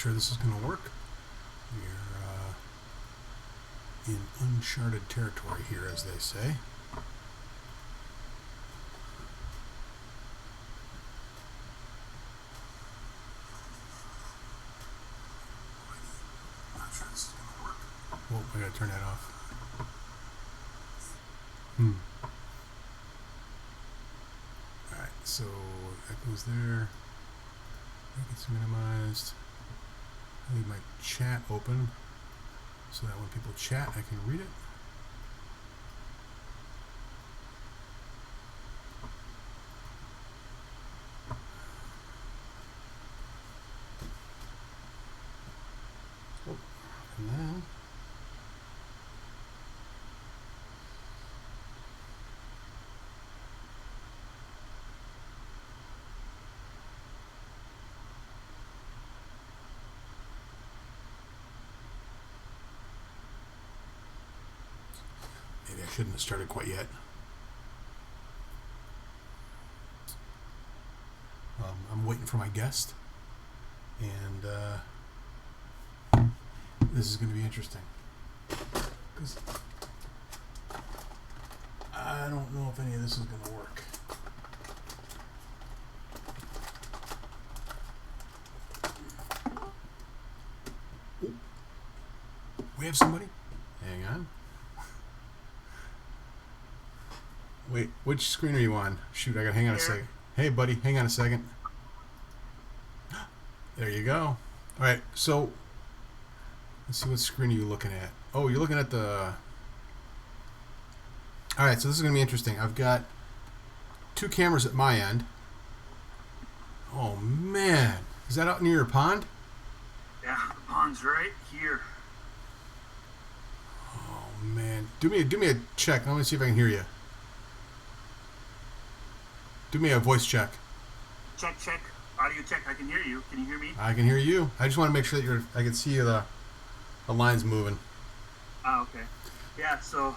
sure this is going to work. We're in uncharted territory here, as they say. Not sure this is going to work. Oh, I got to turn that off. Alright, so that goes there. That gets minimized. I leave my chat open so that when people chat, I can read it. Oh, and then maybe I shouldn't have started quite yet. I'm waiting for my guest, and this is going to be interesting because I don't know if any of this is going to work. Ooh. We have somebody? Hang on. Wait, which screen are you on? Shoot, I gotta hang on a second. Hey, buddy, hang on a second. There you go. All right, so let's see, what screen are you looking at? Oh, you're looking at the... All right, so this is gonna be interesting. I've got two cameras at my end. Oh man, is that out near your pond? Yeah, the pond's right here. Oh man, do me a check. Let me see if I can hear you. Do me a voice check. Check, check. Audio check. I can hear you. Can you hear me? I can hear you. I just want to make sure that I can see the lines moving. Oh, okay. Yeah, so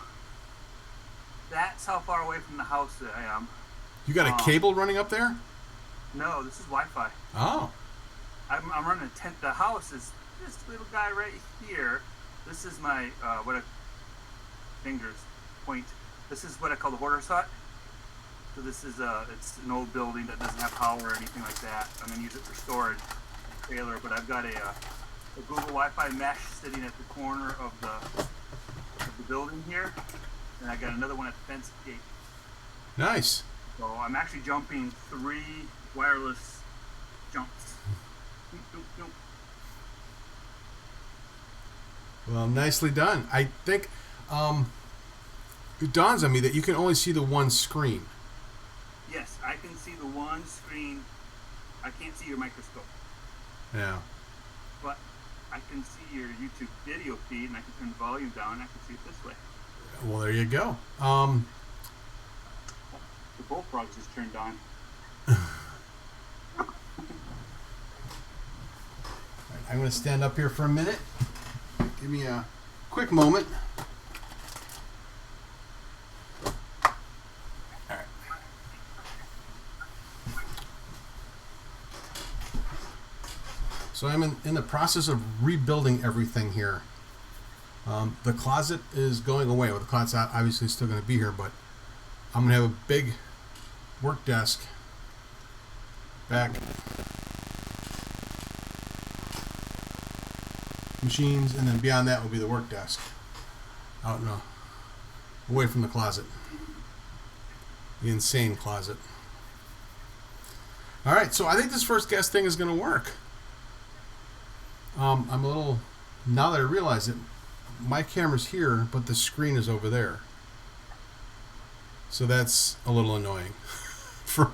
that's how far away from the house that I am. You got a cable running up there? No, this is Wi-Fi. Oh. I'm running a tent. The house is this little guy right here. This is my fingers point. This is what I call the hoarder's hut. So this is it's an old building that doesn't have power or anything like that. I'm gonna use it for storage trailer, but I've got a Google Wi-Fi mesh sitting at the corner of the building here, and I got another one at the fence gate. Nice. So I'm actually jumping 3 wireless jumps. Well, nicely done. I think it dawns on me that you can only see the one screen. Yes, I can see the one screen. I can't see your microscope. Yeah. But I can see your YouTube video feed, and I can turn the volume down, and I can see it this way. Well, there you go. The bullfrog just turned on. I'm going to stand up here for a minute. Give me a quick moment. So I'm in the process of rebuilding everything here. The closet is going away. Well, the closet's obviously still going to be here, but I'm going to have a big work desk back. Machines, and then beyond that will be the work desk. Out in away from the closet. The insane closet. All right, so I think this first guest thing is going to work. I'm a little, now that I realize it, my camera's here, but the screen is over there. So that's a little annoying for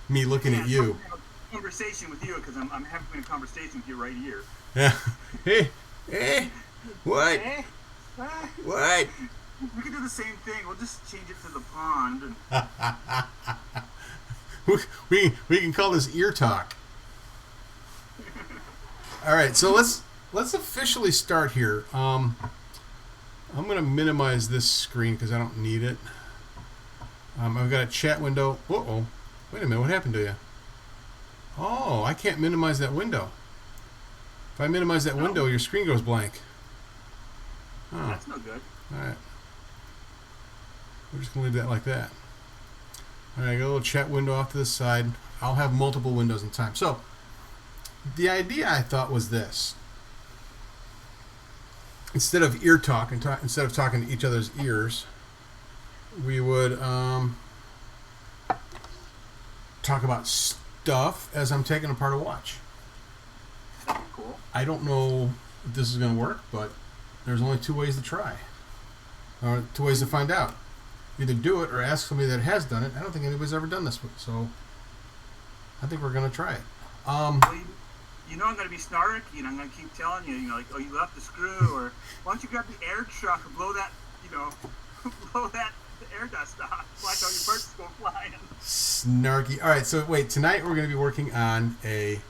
me looking at you. I'm having a conversation with you because I'm having a conversation with you right here. Yeah. Hey, what? Hey, What? we can do the same thing. We'll just change it to the pond. And we can call this ear talk. All right, so let's officially start here. I'm going to minimize this screen because I don't need it. I've got a chat window. Uh-oh. Wait a minute, what happened to you? Oh, I can't minimize that window. If I minimize that window, your screen goes blank. Oh, That's no good. all right. We're just going to leave that like that. All right, I got a little chat window off to the side. I'll have multiple windows in time. So, the idea I thought was this. Instead of ear talk, instead of talking to each other's ears, we would talk about stuff as I'm taking apart a watch. That'd be cool. I don't know if this is going to work, but there's only two ways to try. Or two ways to find out. Either do it or ask somebody that has done it. I don't think anybody's ever done this, so I think we're going to try it. Well, you know I'm going to be snarky, and I'm going to keep telling you, like, oh, you left the screw, or why don't you grab the air truck and blow that, blow that air dust off. Watch all your parts go flying. Snarky. All right, so wait. Tonight we're going to be working on a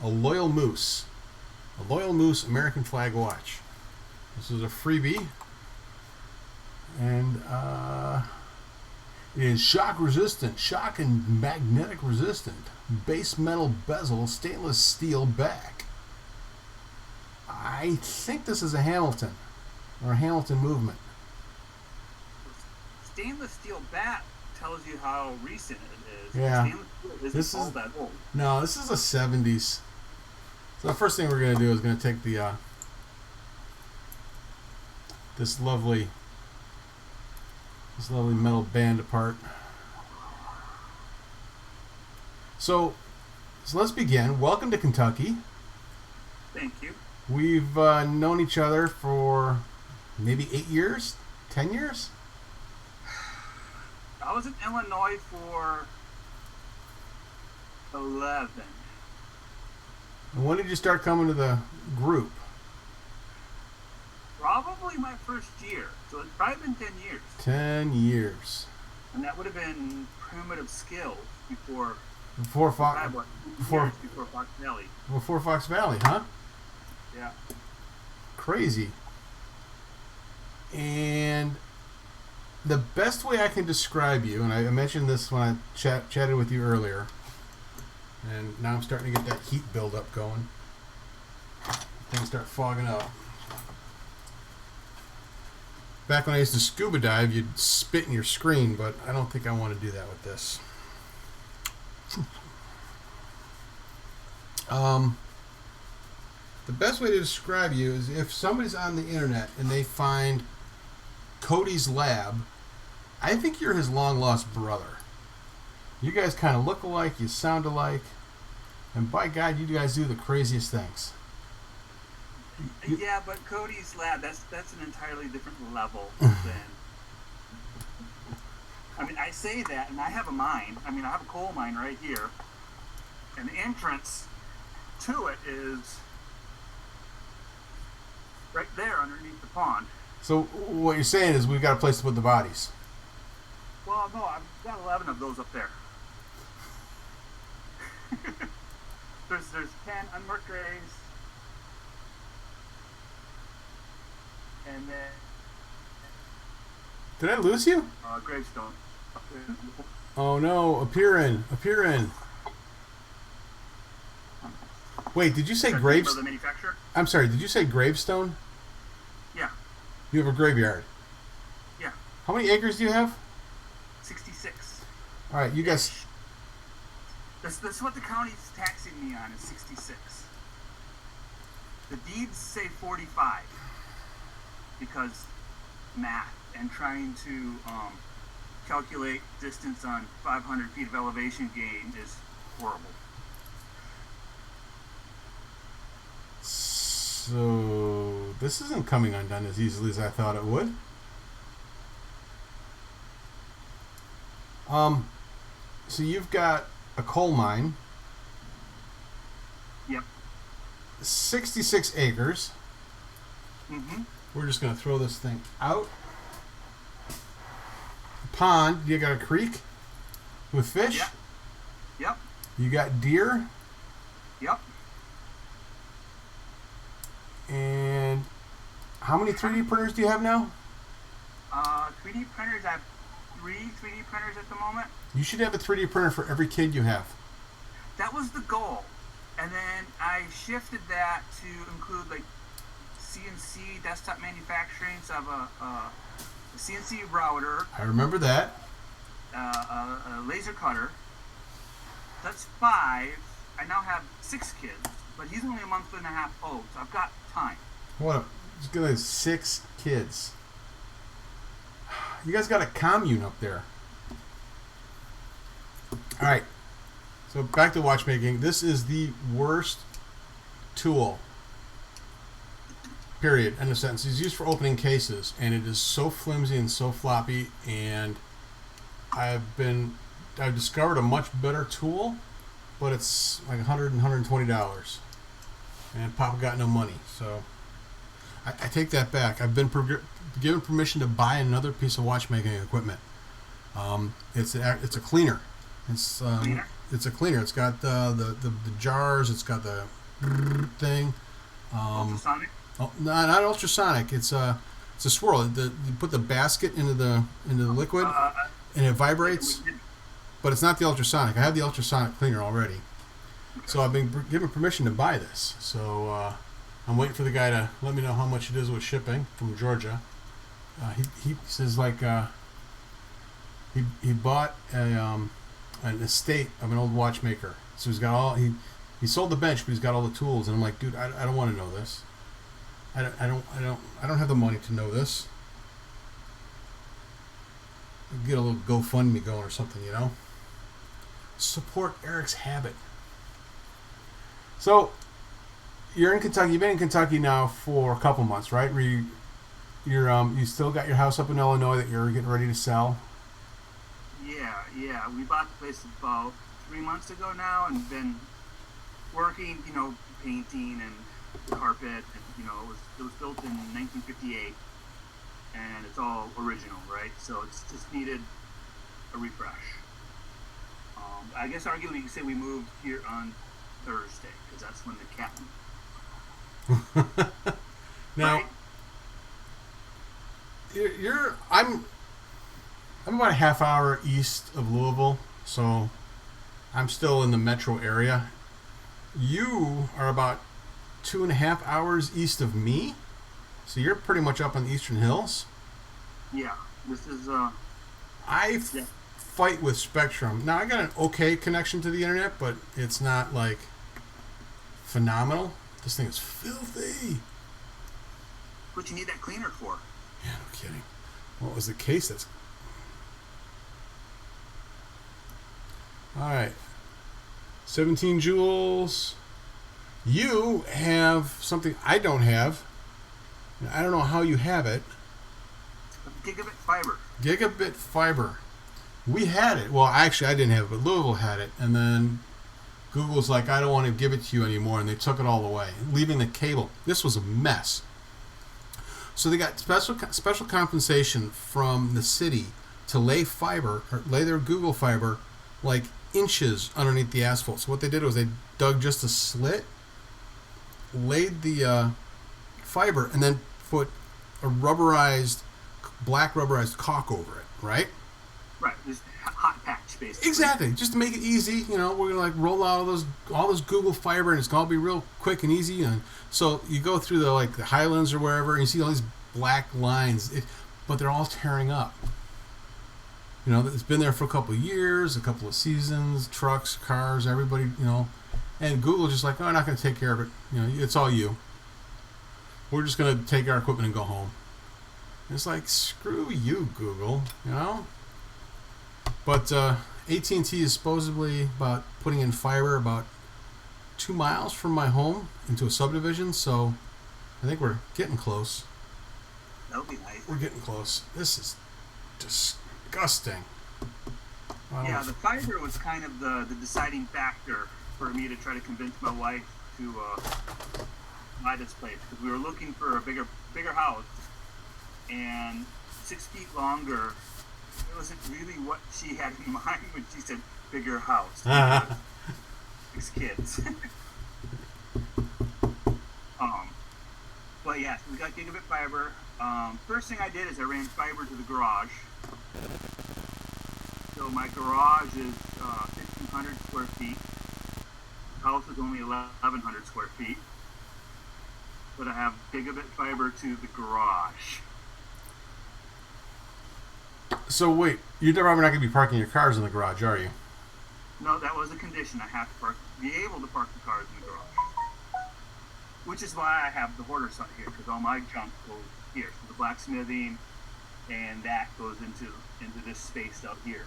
Loyal Moose American flag watch. This is a freebie, and it is shock resistant, shock and magnetic resistant, base metal bezel, stainless steel back. I think this is a Hamilton or a Hamilton movement. Stainless steel bat tells you how recent it is. Yeah. Stainless steel isn't all that old. No, this is a 70s. So the first thing we're going to do is going to take the this lovely metal band apart. So let's begin. Welcome to Kentucky. Thank you. We've known each other for maybe 8 years, 10 years. I was in Illinois for 11. And when did you start coming to the group? Probably my first year. So it's probably been 10 years. 10 years. And that would have been Primitive Skills before Fox Valley. Before Fox Valley, huh? Yeah. Crazy. And the best way I can describe you, and I mentioned this when I chatted with you earlier, and now I'm starting to get that heat buildup going. Things start fogging up. Back when I used to scuba dive, you'd spit in your screen, but I don't think I want to do that with this. The best way to describe you is if somebody's on the internet and they find Cody's Lab, I think you're his long-lost brother. You guys kind of look alike, you sound alike, and by God, you guys do the craziest things. Yeah, but Cody's Lab, that's an entirely different level than... I mean, I say that, and I have a mine. I mean, I have a coal mine right here. And the entrance to it is right there underneath the pond. So what you're saying is we've got a place to put the bodies. Well, no, I've got 11 of those up there. there's 10 unmarked graves. And then... Did I lose you? Gravestone. Oh no, appear in. Wait, did you say gravestone? The manufacturer? I'm sorry, did you say gravestone? Yeah. You have a graveyard? Yeah. How many acres do you have? 66. Alright, you guys... That's what the county's taxing me on, is 66. The deeds say 45. Because math and trying to calculate distance on 500 feet of elevation gain is horrible. So this isn't coming undone as easily as I thought it would. So you've got a coal mine. Yep. 66 acres. Mm-hmm. We're just going to throw this thing out. Pond, you got a creek with fish? Yep. Yep. You got deer? Yep. And how many 3D printers do you have now? 3D printers, I have 3 3D printers at the moment. You should have a 3D printer for every kid you have. That was the goal. And then I shifted that to include like CNC desktop manufacturing. So I have a CNC router, I remember that. a laser cutter. That's 5. I now have 6 kids, but he's only a month and a half old, so I've got time. What a, just gonna have 6 kids. You guys got a commune up there. All right. So back to watchmaking. This is the worst tool. Period. End of sentence. It's used for opening cases, and it is so flimsy and so floppy. And I've discovered a much better tool, but it's like $100 and $120, and Papa got no money. So I take that back. I've been given permission to buy another piece of watchmaking equipment. It's a cleaner. Cleaner? It's a cleaner. It's got the jars. It's got the thing. Ultrasonic? Oh, not ultrasonic. It's a swirl. You put the basket into the liquid, and it vibrates. But it's not the ultrasonic. I have the ultrasonic cleaner already. Okay. So I've been given permission to buy this. So I'm waiting for the guy to let me know how much it is with shipping from Georgia. He says like he bought an estate of an old watchmaker. So he's got all he sold the bench, but he's got all the tools. And I'm like, dude, I don't want to know this. I don't have the money to know this. Get a little GoFundMe going or something, you know. Support Eric's habit. So you're in Kentucky. You've been in Kentucky now for a couple months, right? You still got your house up in Illinois that you're getting ready to sell. Yeah. We bought the place about 3 months ago now, and been working, painting and carpet, and it was built in 1958, and it's all original, right? So it's just needed a refresh. I guess arguably you could say we moved here on Thursday, because that's when the cat moved. Now, right? I'm about a half hour east of Louisville, so I'm still in the metro area. You are about 2.5 hours east of me, so you're pretty much up on the Eastern Hills. Yeah, this is I fight with Spectrum. Now I got an okay connection to the internet, but it's not like phenomenal. This thing is filthy. what you need that cleaner for. Yeah, no kidding. What was the case? That's all right. 17 joules. You have something I don't have. I don't know how you have it. Gigabit fiber. Gigabit fiber. We had it. Well, actually, I didn't have it, but Louisville had it. And then Google's like, I don't want to give it to you anymore. And they took it all away, leaving the cable. This was a mess. So they got special compensation from the city to lay fiber, or lay their Google fiber, like inches underneath the asphalt. So what they did was they dug just a slit, laid the fiber, and then put a black rubberized caulk over it, right? Right, just hot patch basically. Exactly, just to make it easy. You know, we're gonna like roll out all those Google fiber, and it's gonna be real quick and easy. And so you go through the Highlands or wherever, and you see all these black lines, but they're all tearing up. You know, it's been there for a couple of years, a couple of seasons, trucks, cars, everybody, you know, and Google just like, oh, I'm not gonna take care of it. You know, it's all you. We're just gonna take our equipment and go home. And it's like, screw you, Google. You know. But AT&T is supposedly about putting in fiber about 2 miles from my home into a subdivision, so I think we're getting close. That would be nice. We're getting close. This is disgusting. Yeah, the fiber was kind of the deciding factor for me to try to convince my wife to buy this place, because we were looking for a bigger house, and 6 feet longer. It wasn't really what she had in mind when she said bigger house. 6 kids. But yeah, so we got gigabit fiber. First thing I did is I ran fiber to the garage. So my garage is 1,500 square feet. house is only 1,100 square feet, but I have gigabit fiber to the garage. So wait, you're probably not going to be parking your cars in the garage, are you? No, that was a condition. I have to be able to park the cars in the garage. Which is why I have the hoarder site here, because all my junk goes here. So the blacksmithing and that goes into this space out here.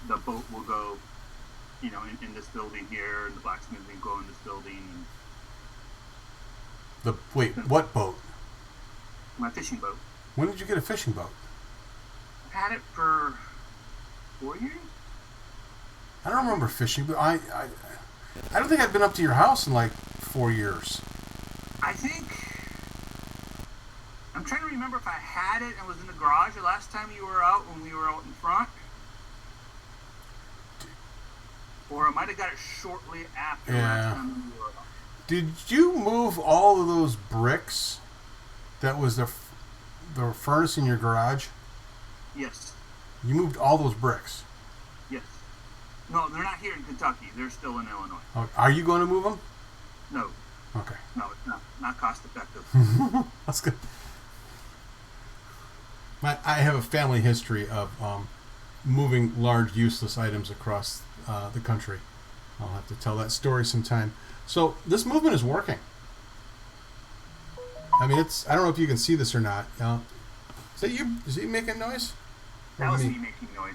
The boat will go, in this building here, and the blacksmithing will go in this building. What boat? My fishing boat. When did you get a fishing boat? I've had it for 4 years. I don't remember fishing, but I don't think I've been up to your house in like 4 years. I think I'm trying to remember if I had it and was in the garage the last time you were out when we were out in front, or I might have got it shortly after last time we were out. Did you move all of those bricks? That was the furnace in your garage. Yes. You moved all those bricks. Yes. No, they're not here in Kentucky. They're still in Illinois. Are you going to move them? No. Okay. No, it's not cost effective. That's good. I have a family history of moving large useless items across the country. I'll have to tell that story sometime. So this movement is working. I mean, I don't know if you can see this or not. Is that you? Is he making noise? That was me making noise.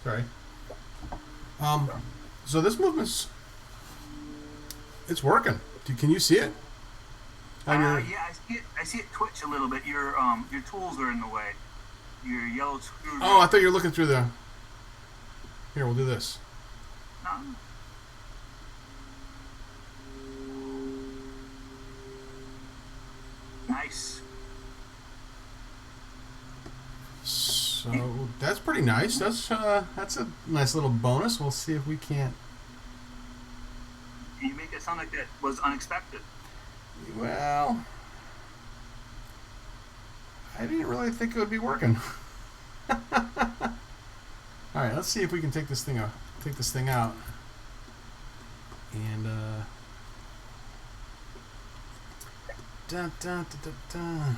Sorry. So this movement's it's working. Can you see it? Yeah, I see it twitch a little bit. Your tools are in the way. Your yellow screw. Oh, I thought you were looking through the. Here, we'll do this. No. Nice. So that's pretty nice. That's a nice little bonus. We'll see if we can't. You make it sound like that was unexpected. Well, I didn't really think it would be working. All right, let's see if we can take this thing out. And dun, dun, dun, dun, dun.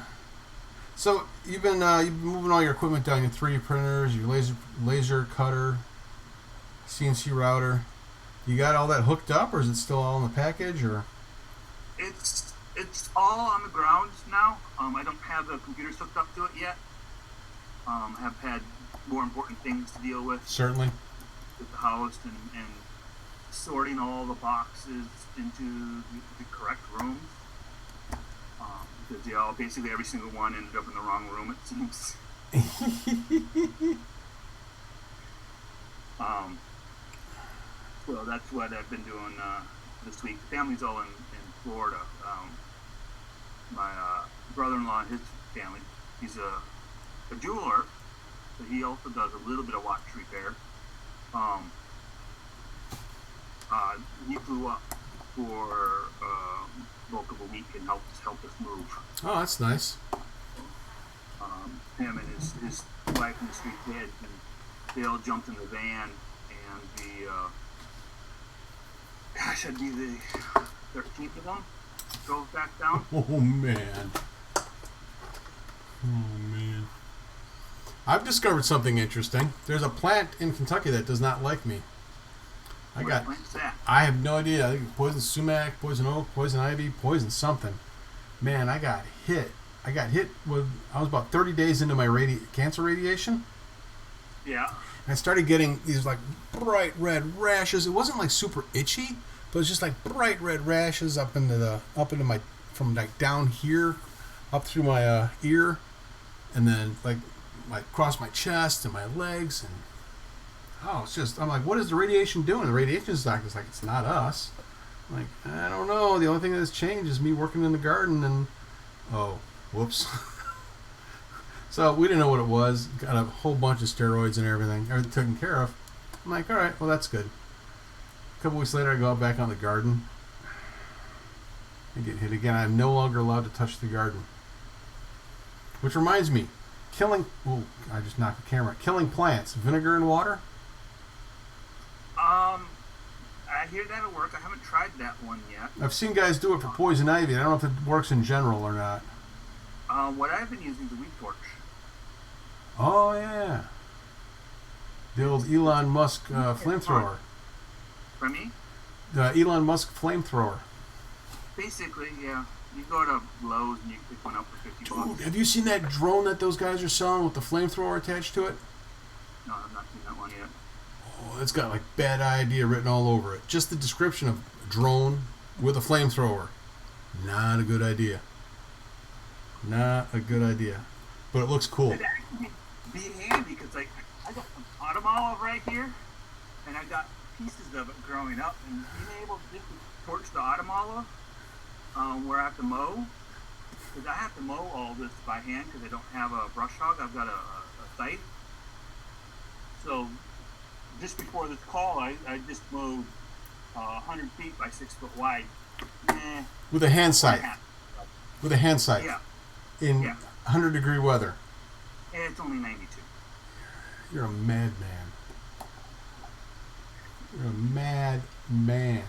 So you've been moving all your equipment down, your 3D printers, your laser cutter, CNC router. You got all that hooked up, or is it still all in the package, or? It's all on the ground now. I don't have the computers hooked up to it yet. Have had more important things to deal with. Certainly. With the house and sorting all the boxes into the correct rooms. Because basically every single one ended up in the wrong room, it seems. So that's what I've been doing this week. The family's all in Florida. My brother-in-law and his family, he's a jeweler, but he also does a little bit of watch repair. He flew up for bulk of a week and help us move. Oh, that's nice. Him and his wife and his 3 kids, and they all jumped in the van, and I'd be the 13th of them drove back down. Oh man. I've discovered something interesting. There's a plant in Kentucky that does not like me. What's that? I have no idea. I think poison sumac, poison oak, poison ivy, poison something. Man, I got hit. I was about 30 days into my cancer radiation. Yeah. And I started getting these like bright red rashes. It wasn't like super itchy, but it was just like bright red rashes up into my from like down here, up through my ear, and then like across my chest and my legs, and I'm like, what is the radiation doing? The radiation doctor's like, it's not us. I'm like, I don't know. The only thing that's changed is me working in the garden, and whoops. So we didn't know what it was. Got a whole bunch of steroids and everything taken care of. I'm like, all right, well, that's good. A couple weeks later, I go out back on the garden. I get hit again. I'm no longer allowed to touch the garden. Which reminds me, I just knocked the camera. Killing plants, vinegar and water? I hear that'll work. I haven't tried that one yet. I've seen guys do it for poison ivy. I don't know if it works in general or not. What I've been using is the weed torch. Oh, yeah. The old Elon Musk flamethrower. For me? The Elon Musk flamethrower. Basically, yeah. You go to Lowe's and you pick one up for $50. Dude, have you seen that drone that those guys are selling with the flamethrower attached to it? No, I've not seen that one yet. Oh, it's got like bad idea written all over it. Just the description of a drone with a flamethrower. Not a good idea. Not a good idea. But it looks cool. It'd actually be handy because like I got some autumn olive right here, and I got pieces of it growing up, and being able to just torch the autumn olive where I have to mow, because I have to mow all this by hand because I don't have a brush hog. I've got a scythe. So just before this call, I just mowed 100 feet by 6 foot wide. With a hand scythe. With a hand scythe. Yeah. In Yeah. 100-degree weather. And it's only 92. You're a madman. You're a mad man.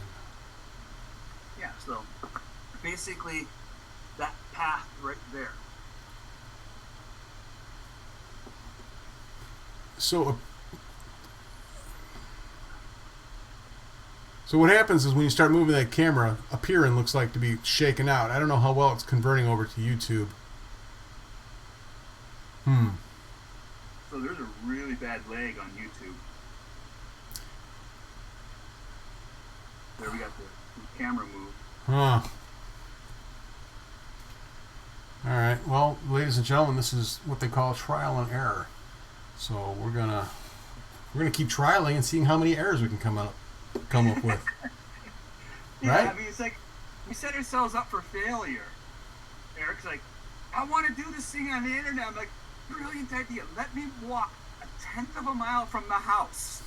Yeah, so basically that path right there. So what happens is when you start moving that camera, appearing looks like to be shaken out. I don't know how well it's converting over to YouTube. So there's a really bad lag on YouTube. There we got the camera move. Huh. Alright, well, ladies and gentlemen, this is what they call trial and error. So we're gonna keep trialing and seeing how many errors we can come up with. Yeah, Right? I mean, it's like we set ourselves up for failure. Eric's like, I want to do this thing on the internet. I'm like, brilliant idea. Let me walk 1/10 of a mile from the house,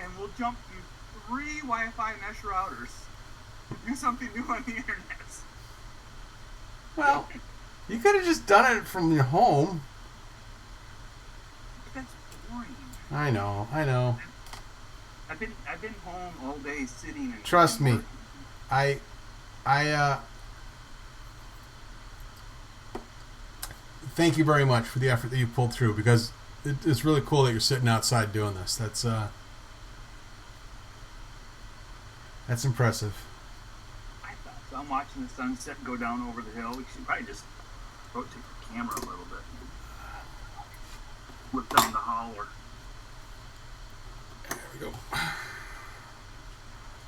and we'll jump through 3 Wi-Fi mesh routers to do something new on the internet. Well, you could have just done it from your home. But that's boring. I know. I've been home all day sitting and Trust me. working. I thank you very much for the effort that you pulled through, because it's really cool that you're sitting outside doing this. That's impressive. I thought so. I'm watching the sunset go down over the hill. We should probably just rotate the camera a little bit. Look down the holler. There we go.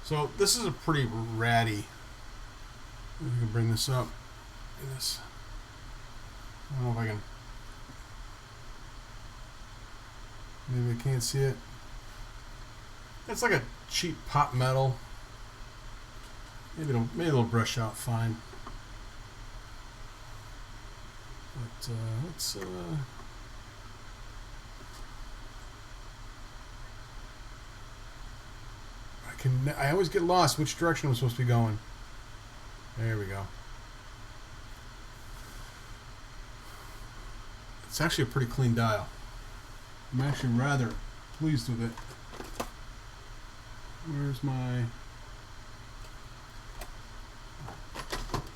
So this is a pretty ratty. We can bring this up. Look at this. I don't know if I can. Maybe I can't see it. It's like a cheap pop metal. Maybe it'll brush out fine. But let's I always get lost which direction I'm supposed to be going. There we go. It's actually a pretty clean dial. I'm actually rather pleased with it. Where's my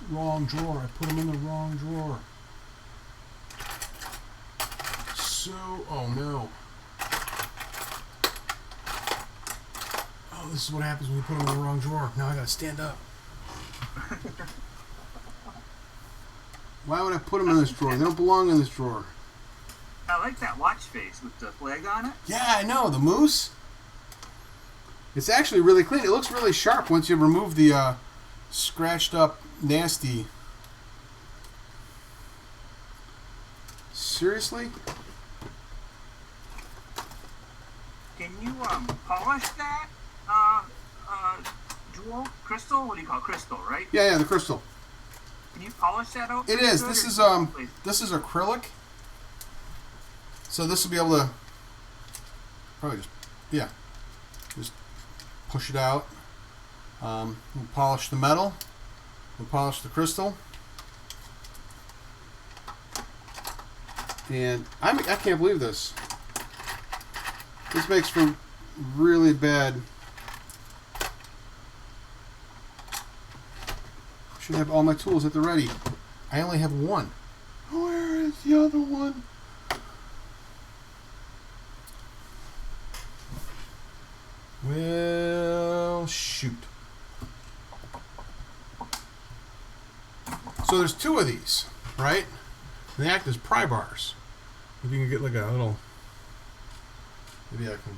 wrong drawer? I put them in the wrong drawer. So, oh no. Oh, this is what happens when you put them in the wrong drawer. Now I gotta stand up. Why would I put them in this drawer? They don't belong in this drawer. I like that watch face with the flag on it. Yeah, I know, the moose. It's actually really clean. It looks really sharp once you remove the scratched up, nasty. Seriously? Can you polish that jewel? Crystal? What do you call it? Crystal, right? Yeah, the crystal. Can you polish that out? It is. This is acrylic. So this will be able to probably just push it out. We'll polish the metal. We'll polish the crystal. And I can't believe this. This makes for really bad should have all my tools at the ready. I only have one. Where is the other one? Well, shoot. So there's two of these, right? And they act as pry bars. If you can get like a little, maybe I can.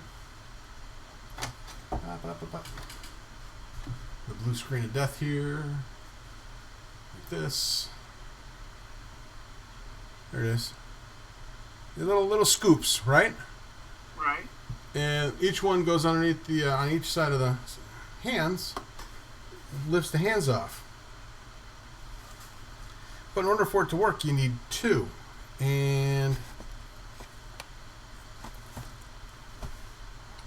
The blue screen of death here, like this. There it is. The little scoops, right? Right. And each one goes underneath the on each side of the hands, lifts the hands off. But in order for it to work, you need two, and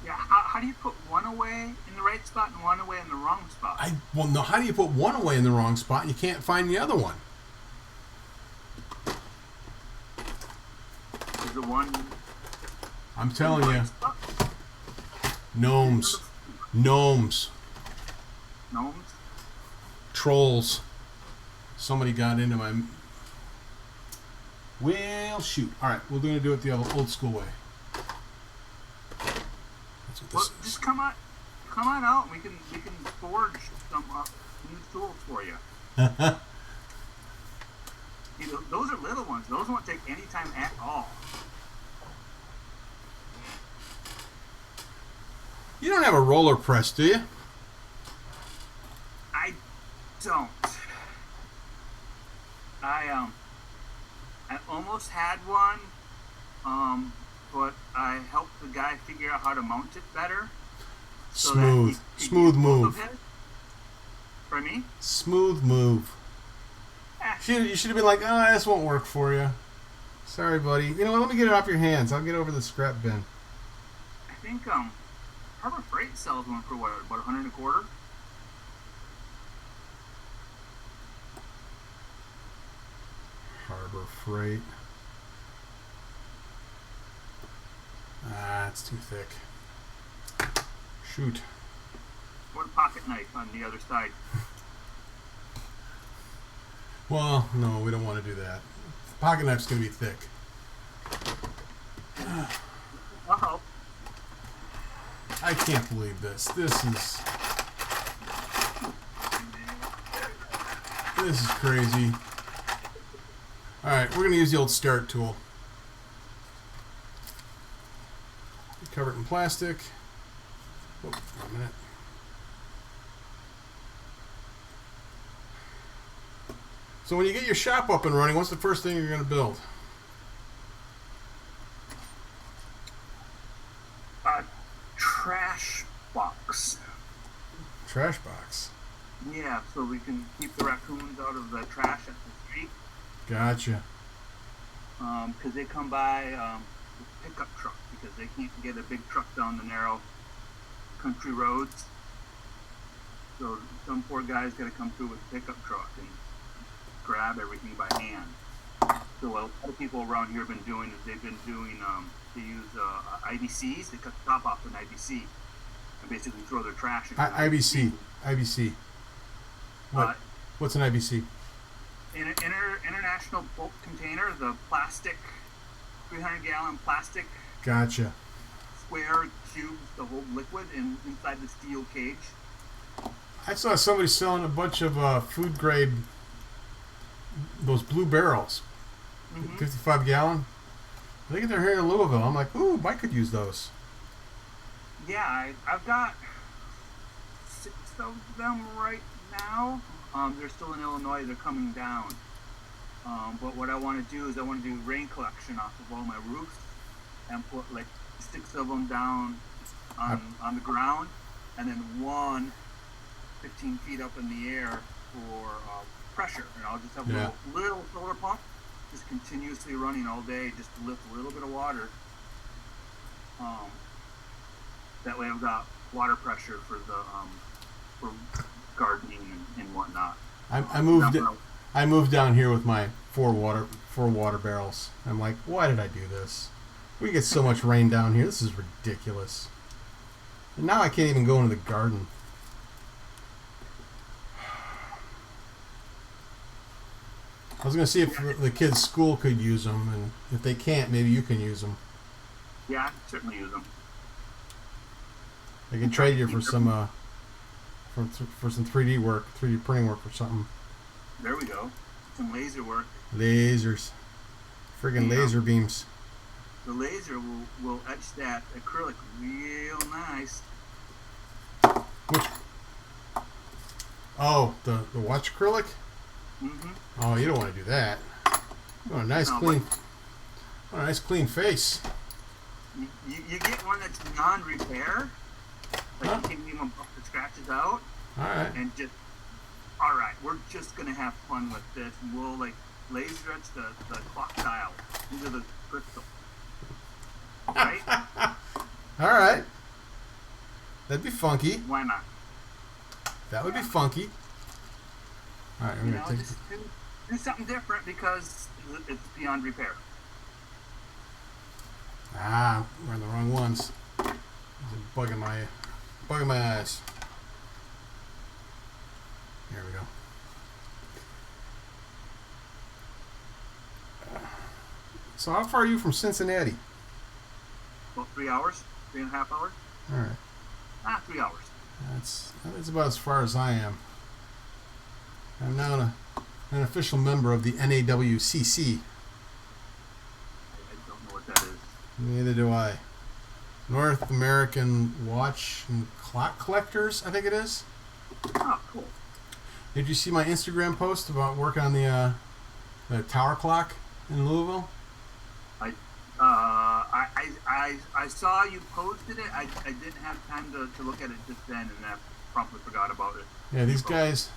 Yeah. How do you put one away in the right spot and one away in the wrong spot? well, no. How do you put one away in the wrong spot and you can't find the other one? Is the one I'm telling you, spot? gnomes, Gnomes. trolls. Somebody got into my. Well, shoot. All right, we're going to do it the old school way. That's what Well, this is. just come on out. We can forge some new tools for you. You know, those are little ones. Those won't take any time at all. You don't have a roller press, do you? I don't. I almost had one, but I helped the guy figure out how to mount it better. So Smooth. that he Smooth could use both move. of his. For me? Smooth move. You should have been like, oh, this won't work for you. Sorry, buddy. You know what? Let me get it off your hands. I'll get over the scrap bin. I think Harbor Freight sells one for what, about $125? Harbor Freight. Ah, it's too thick. Shoot. What a pocket knife on the other side. Well, no, we don't want to do that. Pocket knife's going to be thick. I'll help. I can't believe this. This is crazy. All right, we're going to use the old start tool. Cover it in plastic. Oh, a minute. So when you get your shop up and running, what's the first thing you're going to build? A trash box. Trash box. Yeah, so we can keep the raccoons out of the trash at the street. Gotcha. Because they come by with a pickup truck because they can't get a big truck down the narrow country roads. So some poor guy's got to come through with a pickup truck and grab everything by hand. So what a lot of people around here have been doing is they've been doing, they use IBCs, they cut the top off an IBC and basically throw their trash into IBC. IBC. What? What's an IBC? International bulk container, the plastic, 300-gallon plastic Gotcha. square cubes to hold liquid inside the steel cage. I saw somebody selling a bunch of food grade, those blue barrels, 55 gallon. I think they're here in Louisville. I'm like, ooh, I could use those. Yeah, I've got 6 of them right now. They're still in Illinois. They're coming down. But what I want to do is I want to do rain collection off of all my roofs and put like 6 of them down on the ground, and then one 15 feet up in the air for pressure. And I'll just have a little solar pump just continuously running all day just to lift a little bit of water. That way I've got water pressure for the for gardening and whatnot. I moved down here with my four water barrels. I'm like, why did I do this? We get so much rain down here. This is ridiculous. And now I can't even go into the garden. I was gonna see if the kids' school could use them, and if they can't, maybe you can use them. Yeah, I can certainly use them. I can trade you for some for some 3D work, 3D printing work or something. There we go. Some laser work. Lasers, friggin' Yeah. laser beams. The laser will etch that acrylic real nice. Which? Oh, the watch acrylic. Mm-hmm. Oh, you don't want to do that. You want a nice No, clean, face. You get one that's non-repair. Like Huh? you can even buff the scratches out All right. and just. All right, we're just gonna have fun with this, and we'll like laser etch the clock dial into the crystal. Right? All right. That'd be funky. Why not? That would be funky. All right, I'm You gonna know, take. just do something different because it's beyond repair. Ah, we're in the wrong ones. There's a bug in my eyes. Here we go. So how far are you from Cincinnati? About 3 hours, 3.5 hours. All right. 3 hours. That's about as far as I am. I'm now an official member of the NAWCC. I don't know what that is. Neither do I. North American Watch and Clock Collectors, I think it is. Oh, cool. Did you see my Instagram post about work on the tower clock in Louisville? I saw you posted it. I didn't have time to look at it just then, and I promptly forgot about it. Yeah, these guys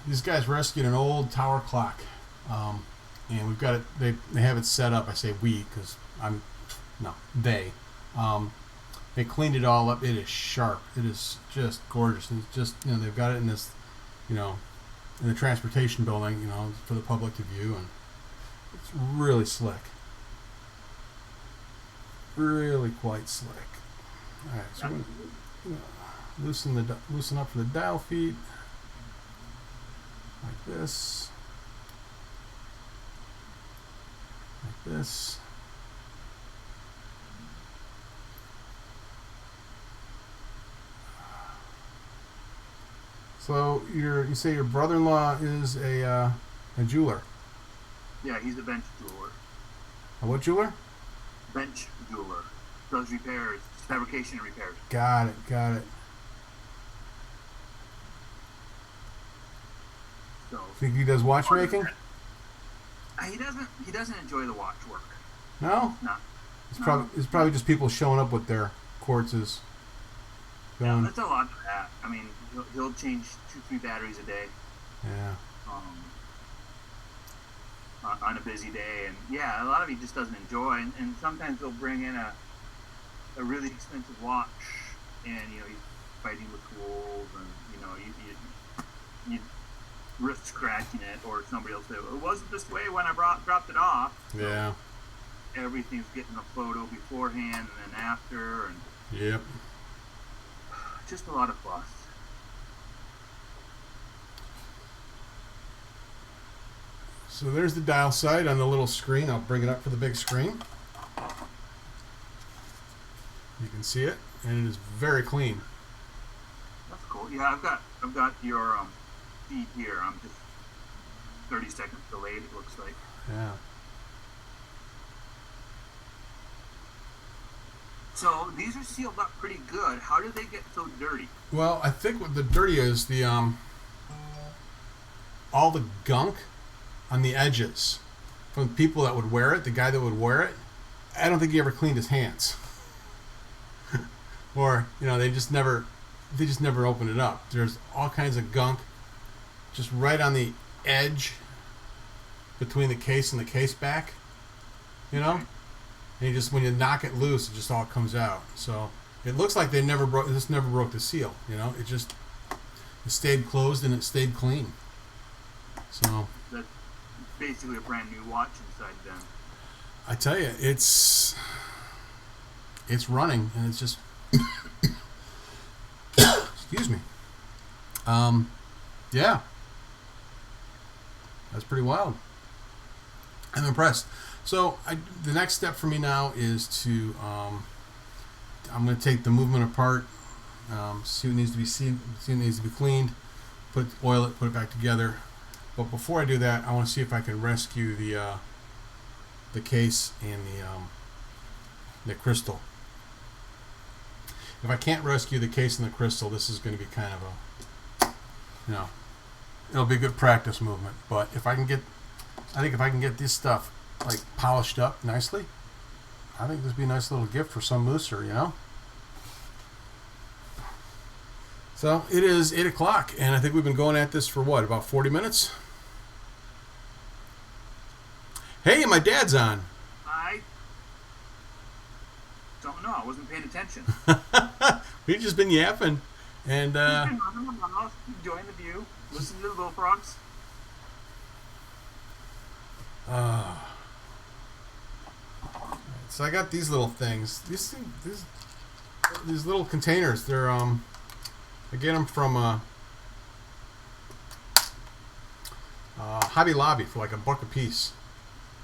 rescued an old tower clock, and we've got it. They have it set up. I say we because they. They cleaned it all up. It is sharp. It is just gorgeous. And it's just they've got it in this in the transportation building for the public to view, and it's really slick. Really quite slick. All right, so I'm gonna loosen up for the dial feet like this, like this. So you say your brother-in-law is a jeweler. Yeah, he's a bench jeweler. A what jeweler? Bench jeweler. Does repairs, fabrication and repairs. Got it. So Think he does watchmaking? He doesn't enjoy the watch work. No. No. It's probably just people showing up with their quartzes. Yeah, Going, that's a lot of that. I mean, he'll change 2-3 batteries a day. yeah. On a busy day, and yeah, a lot of he just doesn't enjoy, and sometimes they'll bring in a really expensive watch, and he's fighting with tools, and you risk scratching it, or somebody else say, well, it wasn't this way when I dropped it off. Yeah. So everything's getting a photo beforehand and then after, and Yep. just a lot of fuss. So there's the dial side on the little screen. I'll bring it up for the big screen. You can see it, and it is very clean. That's cool. Yeah, I've got your feed here. I'm just 30 seconds delayed. It looks like. Yeah. So these are sealed up pretty good. How did they get so dirty? Well, I think what the dirty is the all the gunk on the edges from the people that would wear it. The guy that would wear it, I don't think he ever cleaned his hands, or they just never opened it up. There's all kinds of gunk just right on the edge between the case and the case back, and when you knock it loose, it just all comes out. So it looks like never broke the seal. It stayed closed and it stayed clean. So That's basically a brand new watch inside then. I tell you, it's running, and it's just excuse me. Yeah, that's pretty wild. I'm impressed. So the next step for me now is to I'm going to take the movement apart, see what needs to be seen, see what needs to be cleaned, oil it, put it back together. But before I do that, I want to see if I can rescue the case and the crystal. If I can't rescue the case and the crystal, this is going to be kind of a, it'll be a good practice movement. But if I think if I can get this stuff like polished up nicely, I think this would be a nice little gift for some mooser, So it is 8 o'clock, and I think we've been going at this for what, about 40 minutes? Hey, my dad's on. I don't know. I wasn't paying attention. We've just been yapping, and Enjoying the view, listening to the little frogs. So I got these little things. These little containers. They're I get them from Hobby Lobby for like $1 a piece.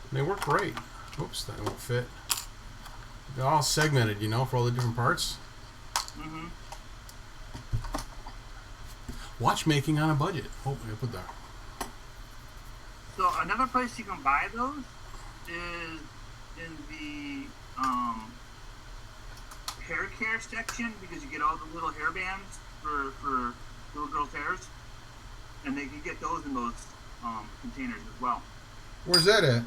And they work great. Oops, that won't fit. They're all segmented, for all the different parts. Mm-hmm. Watchmaking on a budget. Oh, I put that. So another place you can buy those is in the hair care section, because you get all the little hair bands for little girls' hairs, and they can get those in those containers as well. Where's that at?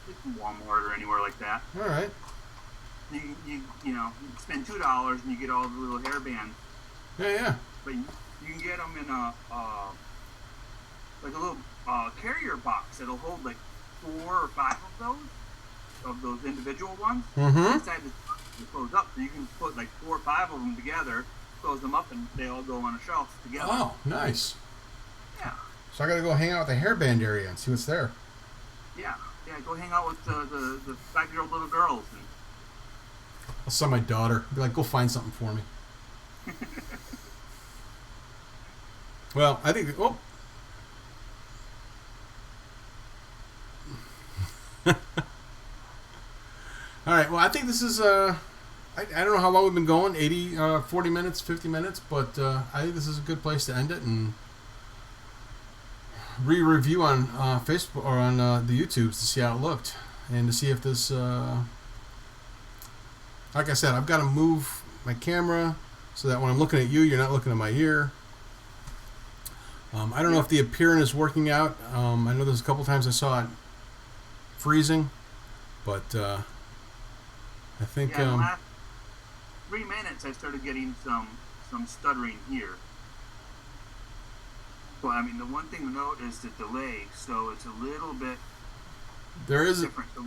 It's in Walmart or anywhere like that. All right. You spend $2 and you get all the little hair bands. Yeah. But you can get them in a little carrier box that'll hold like 4 or 5 of those individual ones. Mm-hmm. Inside it close up, so you can put like 4 or 5 of them together, close them up, and they all go on a shelf together. Oh, nice. Yeah. So I got to go hang out with the hairband area and see what's there. Yeah. Go hang out with the 5-year-old little girls. And I'll send my daughter. Be like, go find something for me. Well, I think. Oh. All right. Well, I think this is. I don't know how long we've been going. 40 minutes, 50 minutes, but I think this is a good place to end it and re-review on Facebook or on the YouTubes to see how it looked and to see if this. Like I said, I've got to move my camera so that when I'm looking at you, you're not looking at my ear. I don't know if the appearance is working out. I know there's a couple times I saw it freezing, but I think. in the last 3 minutes, I started getting some stuttering here. But I mean, the one thing to note is the delay, so it's a little bit different. So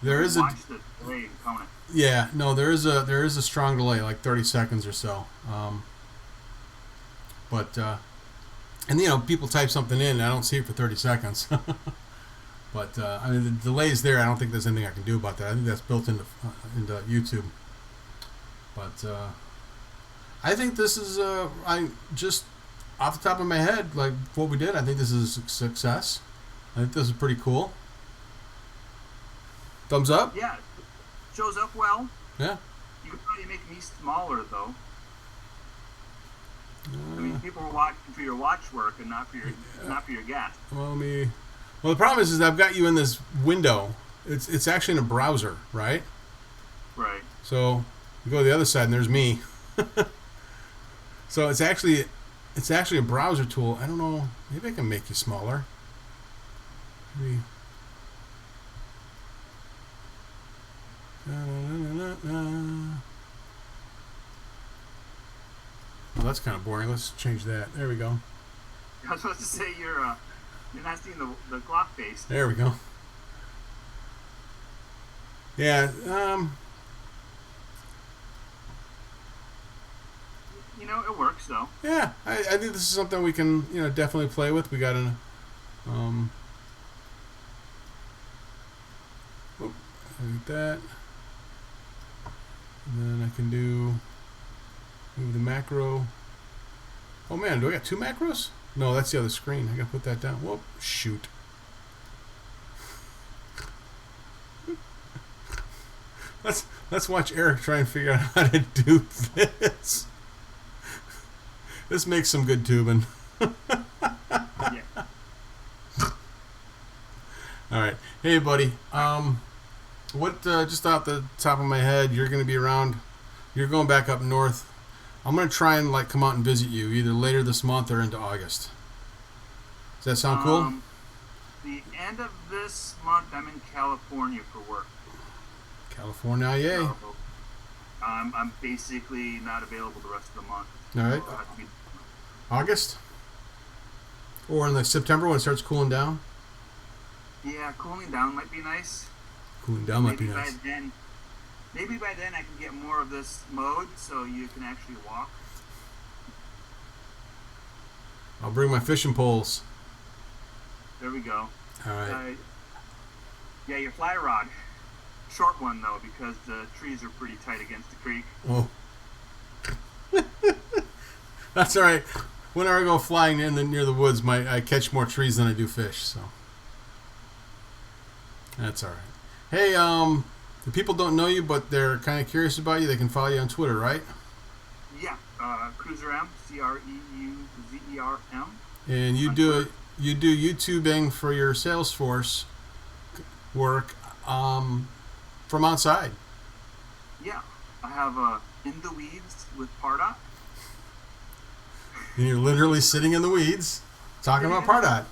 there is watch the delay and count it. Yeah, no, there is a strong delay, like 30 seconds or so. And people type something in, and I don't see it for 30 seconds. But I mean, the delay's there. I don't think there's anything I can do about that. I think that's built into YouTube. But I think this is I just off the top of my head, like what we did. I think this is a success. I think this is pretty cool. Thumbs up. Yeah, it shows up well. Yeah. You could probably make me smaller though. I mean, people are watching for your watch work and not for your gas. Well, the problem is I've got you in this window. It's actually in a browser, right? Right. So you go to the other side and there's me. So it's actually a browser tool. I don't know. Maybe I can make you smaller. Maybe. Well, that's kind of boring. Let's change that. There we go. I was supposed to say you're not seeing the clock face. There we go. Yeah. It works though. Yeah, I think this is something we can definitely play with. We got an like that, and then I can move the macro. Oh man, do I got 2 macros? No, that's the other screen. I gotta put that down. Whoop, shoot. let's watch Eric try and figure out how to do this. This makes some good tubing. Yeah. All right. Hey, buddy. What? Just off the top of my head, you're going to be around. You're going back up north. I'm going to try and like come out and visit you either later this month or into August. Does that sound cool? The end of this month, I'm in California for work. California, yay. So, I'm basically not available the rest of the month. All right. So I'll have to be- August? Or in like September when it starts cooling down? yeah, cooling down might be nice. Cooling down might be nice. Maybe by then I can get more of this mode so you can actually walk. I'll bring my fishing poles. There we go. All right. Yeah, your fly rod. Short one though, because the trees are pretty tight against the creek. Oh. That's all right. Whenever I go flying in near the woods, I catch more trees than I do fish, so that's all right. Hey, the people don't know you, but they're kind of curious about you. They can follow you on Twitter, right? Yeah, Cruiser M, CREUZERM. And you do YouTubing for your Salesforce work from outside. Yeah, I have In the Weeds with Pardot. And you're literally sitting in the weeds talking about Pardot.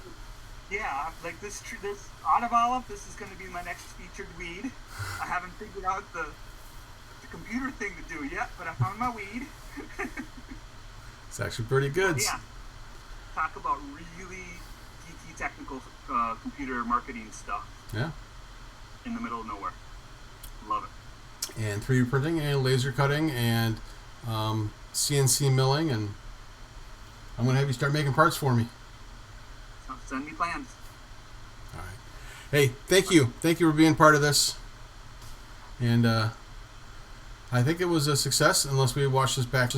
Yeah, like this Autumn Olive, this is going to be my next featured weed. I haven't figured out the computer thing to do yet, but I found my weed. It's actually pretty good. Yeah, talk about really geeky technical computer marketing stuff. Yeah. In the middle of nowhere. Love it. And 3D printing and laser cutting and CNC milling, and I'm going to have you start making parts for me. So send me plans. All right. Hey, thank you. Thank you for being part of this. And I think it was a success, unless we watch this back.